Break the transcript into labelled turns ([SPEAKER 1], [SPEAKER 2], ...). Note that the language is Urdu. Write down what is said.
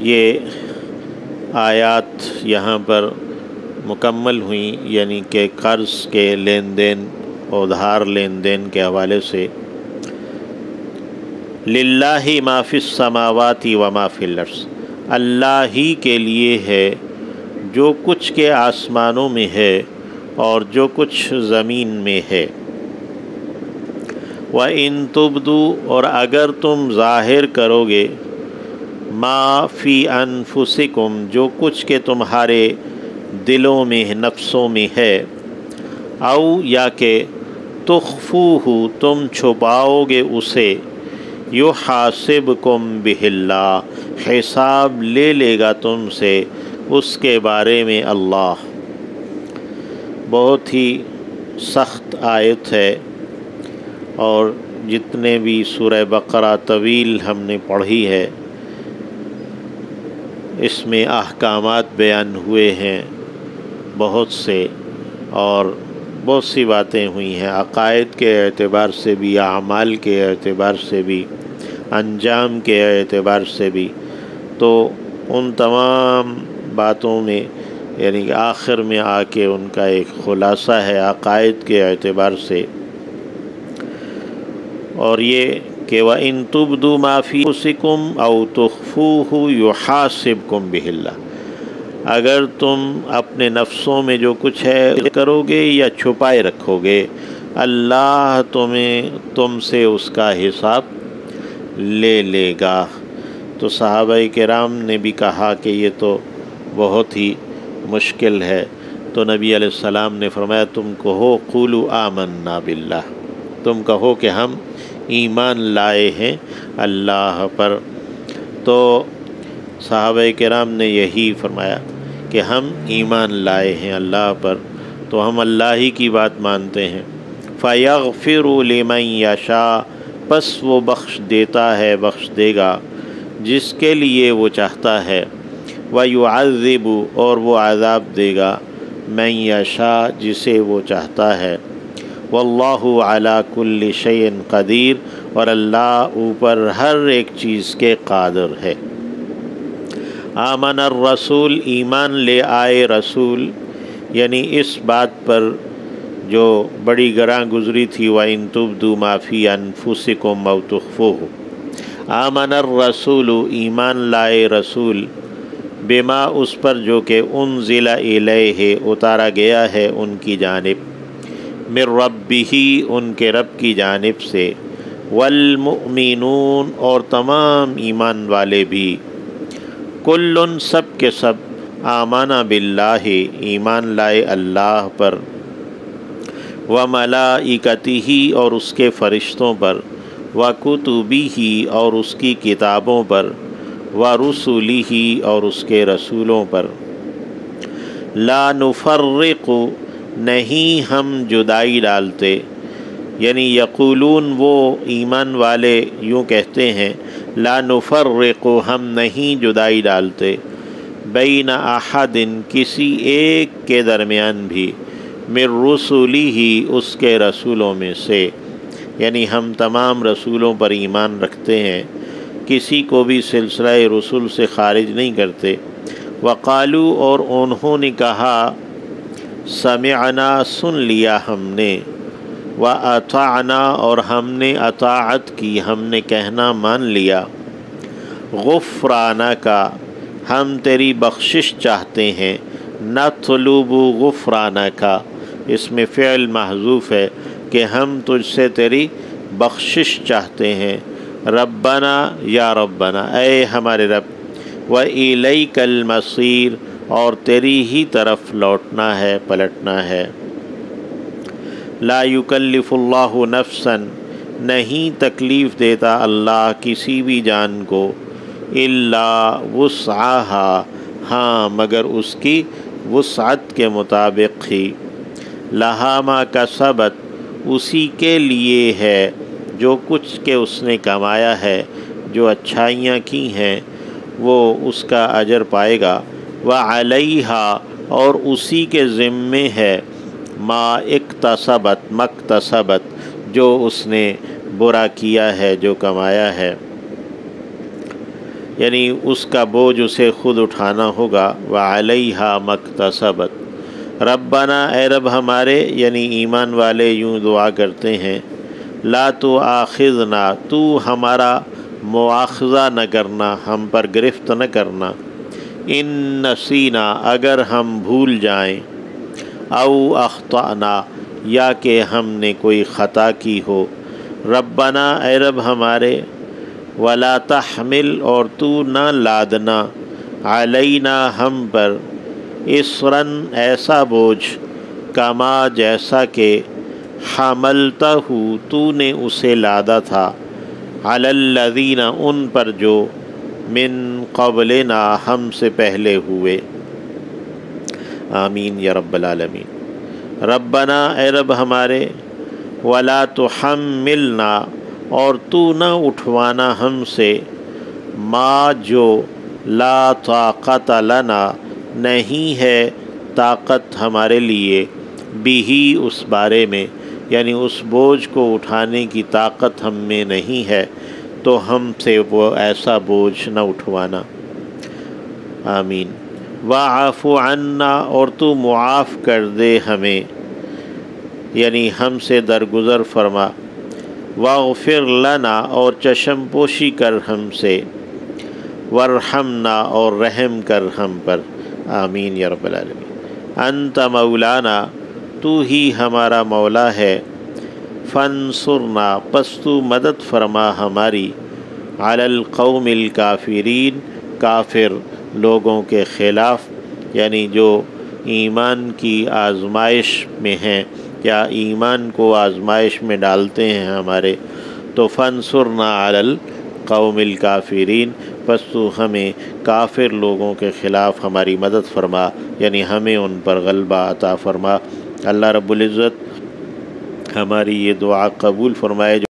[SPEAKER 1] یہ آیات یہاں پر مکمل ہوئیں، یعنی کہ قرض کے لین دین، ادھار لین دین کے حوالے سے للہ ما فی السماوات و ما فی الارض، اللہ ہی کے لیے ہے جو کچھ کے آسمانوں میں ہے اور جو کچھ زمین میں ہے۔ وَإِن تُبْدُوا، اور اگر تم ظاہر کرو گے، ما فی انفسکم، جو کچھ کے تمہارے دلوں میں، نفسوں میں ہے، او یا کہ تخفوہ، تم چھپاؤ گے اسے، یحاسبکم بہ اللہ، حساب لے لے گا تم سے اس کے بارے میں اللہ۔ بہت ہی سخت آیت ہے، اور جتنے بھی سورہ بقرہ طویل ہم نے پڑھی ہے اس میں احکامات بیان ہوئے ہیں بہت سے، اور بہت سی باتیں ہوئی ہیں عقائد کے اعتبار سے بھی، اعمال کے اعتبار سے بھی، انجام کے اعتبار سے بھی۔ تو ان تمام باتوں میں یعنی کہ آخر میں آ کے ان کا ایک خلاصہ ہے عقائد کے اعتبار سے، اور یہ کہ وَإِن تُبْدُوا مَا فِي أَنفُسِكُمْ أَوْ تُخْفُوهُ يُحَاسِبْكُم بِهِ اللَّهُ، اگر تم اپنے نفسوں میں جو کچھ ہے کرو گے یا چھپائے رکھو گے، اللہ تم سے اس کا حساب لے لے گا۔ تو صحابہ کرام نے بھی کہا کہ یہ تو بہت ہی مشکل ہے، تو نبی علیہ السلام نے فرمایا تم کہو قولوا آمنا باللہ، تم کہو کہ ہم ایمان لائے ہیں اللہ پر۔ تو صحابہ کرام نے یہی فرمایا کہ ہم ایمان لائے ہیں اللہ پر، تو ہم اللہ ہی کی بات مانتے ہیں۔ فَيَغْفِرُ لِمَن يَشَاءُ، پس وہ بخش دیتا ہے، بخش دے گا جس کے لیے وہ چاہتا ہے۔ وَيُعَذِّبُ، اور وہ عذاب دے گا، مَن يَشَاءُ، جسے وہ چاہتا ہے۔ وَاللَّهُ عَلَى كُلِّ شَيْءٍ قدیر، اور اللہ اوپر ہر ایک چیز کے قادر ہے۔ آمن الرسول، ایمان لے آئے رسول، یعنی اس بات پر جو بڑی گراں گزری تھی وَإِن تُبْدُوا مَا فِي أَنفُسِكُمْ أَوْ تُخْفُوهُ۔ آمن الرسول، ایمان لائے رسول، بما، اس پر جو کہ انزل الیہ، اتارا گیا ہے ان کی جانب، من ربہ، ان کے رب کی جانب سے، والمؤمنون، اور تمام ایمان والے بھی، کلن، سب کے سب، آمنا باللہ، ایمان لائے اللہ پر، وملائکتہ، اور اس کے فرشتوں پر، وکتبہ، اور اس کی کتابوں پر، ورسلہ، اور اس کے رسولوں پر، لا نفرق، نہیں ہم جدائی ڈالتے، یعنی یقولون، وہ ایمان والے یوں کہتے ہیں، لا نفرق، ہم نہیں جدائی ڈالتے، بین احد، کسی ایک کے درمیان بھی، من رسلہ، اس کے رسولوں میں سے، یعنی ہم تمام رسولوں پر ایمان رکھتے ہیں، کسی کو بھی سلسلہ رسول سے خارج نہیں کرتے۔ وقالو، اور انہوں نے کہا، سمعنا، سن لیا ہم نے، وَأَطَعْنَا، اور ہم نے اطاعت کی، ہم نے کہنا مان لیا، غفرانک، ہم تیری بخشش چاہتے ہیں، نطلب غفرانک، اس میں فعل محذوف ہے کہ ہم تجھ سے تیری بخشش چاہتے ہیں، ربنا، یا ربنا، اے ہمارے رب، وَإِلَيْكَ الْمَصِيرُ، اور تیری ہی طرف لوٹنا ہے، پلٹنا ہے۔ لا یکلف اللہ نفسا، نہیں تکلیف دیتا اللہ کسی بھی جان کو، الا وسعها، ہاں مگر اس کی وسعت کے مطابق ہی، لہا ما کسبت، اسی کے لیے ہے جو کچھ کہ اس نے کمایا ہے، جو اچھائیاں کی ہیں وہ اس کا اجر پائے گا، وعلیہا، اور اسی کے ذمے ہے، ما اکتسبت، مکتسبت، جو اس نے برا کیا ہے، جو کمایا ہے۔ یعنی اس کا بوجھ اسے خود اٹھانا ہوگا۔ وعلیہا مکتسبت، ربنا اے رب ہمارے، یعنی ایمان والے یوں دعا کرتے ہیں، لا تؤاخذنا، تو ہمارا مواخذہ نہ کرنا، ہم پر گرفت نہ کرنا، ان نسینا، اگر ہم بھول جائیں، او اخطأنا، یا کہ ہم نے کوئی خطا کی ہو۔ ربنا اے رب ہمارے، ولا تحمل، اور تو نہ لادنا، علینا ہم پر، اصراً ایسا بوجھ، کما جیسا کہ حملتہ تو نے اسے لادا تھا، علی الذین ان پر جو، من قبلنا ہم سے پہلے ہوئے۔ آمین یا رب العالمین۔ ربنا اے رب ہمارے، ولا تحملنا، اور تو نہ اٹھوانا ہم سے، ما جو، لا طاقت لنا، نہیں ہے طاقت ہمارے لیے، بھی اس بارے میں، یعنی اس بوجھ کو اٹھانے کی طاقت ہم میں نہیں ہے، تو ہم سے وہ ایسا بوجھ نہ اٹھوانا۔ آمین۔ واعف عنا، اور تو معاف کر دے ہمیں، یعنی ہم سے درگزر فرما، واغفر لنا، اور چشم پوشی کر ہم سے، وارحمنا، اور رحم کر ہم پر۔ آمین یا رب العالمین۔ انت مولانا، تو ہی ہمارا مولا ہے، فانصرنا، پس تو مدد فرما ہماری، علی القوم الکافرین، کافر لوگوں کے خلاف، یعنی جو ایمان کی آزمائش میں ہیں یا ایمان کو آزمائش میں ڈالتے ہیں ہمارے، تو فانصرنا علی القوم الکافرین، پس تو ہمیں کافر لوگوں کے خلاف ہماری مدد فرما، یعنی ہمیں ان پر غلبہ عطا فرما۔ اللہ رب العزت ہماری یہ دعا قبول فرمائے۔